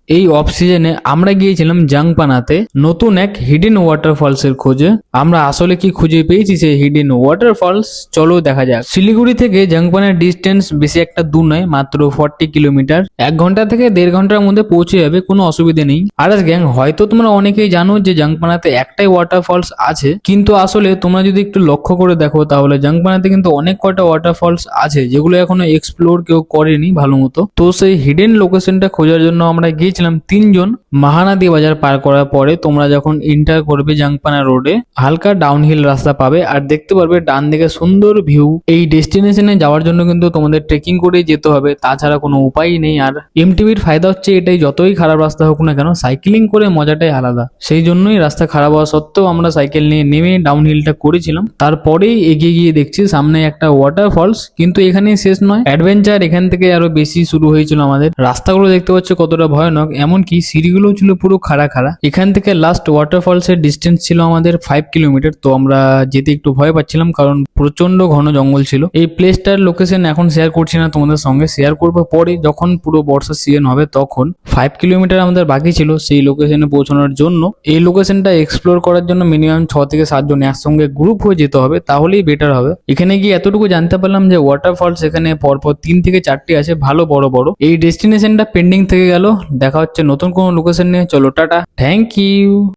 এই অফ সিজনে আমরা গিয়েছিলাম জাংপানাতে নতুন এক হিডেন ওয়াটারফলস এর খোঁজে। আমরা আসলে কি খুঁজে পেয়েছি সেই হিডেন ওয়াটারফলস, চলো দেখা যাক। শিলিগুড়ি থেকে জাংপানার ডিস্টেন্স বেশি একটা দূর নয়, মাত্র 40 কিলোমিটার। 1 ঘন্টা থেকে 1.5 ঘন্টার মধ্যে পৌঁছে যাবে, কোনো অসুবিধে নেই। আর গ্যাং, হয়তো তোমরা অনেকেই জানো যে জাংপানাতে একটাই ওয়াটারফলস আছে, কিন্তু আসলে তোমরা যদি একটু লক্ষ্য করে দেখো তাহলে জাংপানাতে কিন্তু অনেক কয়টা ওয়াটারফলস আছে যেগুলো এখনো এক্সপ্লোর কেউ করেনি ভালো মতো। তো সেই হিডেন লোকেশনটা খোঁজার জন্য আমরা গিয়েছিলাম 3 জন। মহানদী বাজার পার করার পরে তোমরা যখন এন্টার করবে জাংপানা রোডে, হালকা ডাউনহিল রাস্তা পাবে আর দেখতে পারবে ডান দিকে সুন্দর ভিউ। এই ডেস্টিনেশনে যাওয়ার জন্য কিন্তু তোমাদের ট্রেকিং করেই যেতে হবে, তাছাড়া কোনো উপায় নেই। আর এমটিভির ফায়দা হচ্ছে এটাই, যতই খারাপ রাস্তা হোক না কেন সাইক্লিং করে মজাটাই আলাদা। সেই জন্যই রাস্তা খারাপ হওয়া সত্ত্বেও আমরা সাইকেল নিয়ে নেমে ডাউনহিলটা করেছিলাম। তারপরেই এগিয়ে গিয়ে দেখছি সামনে একটা ওয়াটারফলস, কিন্তু এখানেই শেষ নয়, অ্যাডভেঞ্চার এখান থেকে আরো বেশি শুরু হয়েছিল আমাদের। রাস্তাগুলো দেখতে পাচ্ছ কতটা ভয়ানক, এমনকি সিঁড়িগুলো ছিল পুরো খাড়া খাড়া। এখান থেকে লাস্ট ওয়াটারফলস এর ডিস্টেন্স ছিল আমাদের 5 কিলোমিটার। তো আমরা যেতে একটু ভয় পাচ্ছিলাম কারণ প্রচন্ড ঘন জঙ্গল ছিল। এই প্লেসটার লোকেশন এখন শেয়ার করছি না তোমাদের সঙ্গে, শেয়ার করবো পরে যখন পুরো বর্ষার সিজন হবে তখন। 5 কিলোমিটার আমাদের বাকি ছিল সেই লোকেশনে পৌঁছানোর জন্য। এই লোকেশনটা এক্সপ্লোর করার জন্য মিনিমাম 6 থেকে 7 জন একসঙ্গে গ্রুপ হয়ে যেতে হবে, তাহলেই বেটার হবে। এখানে গিয়ে এতটুকু জানতে পারলাম যে ওয়াটারফলস এখানে পরপর 3 থেকে 4টি আছে, ভালো বড় বড়। এই ডেস্টিনেশনটা পেন্ডিং থেকে গেল। দেখা হচ্ছে নতুন কোনো লোকেশন নিয়ে, চলো টাটা, থ্যাংক ইউ।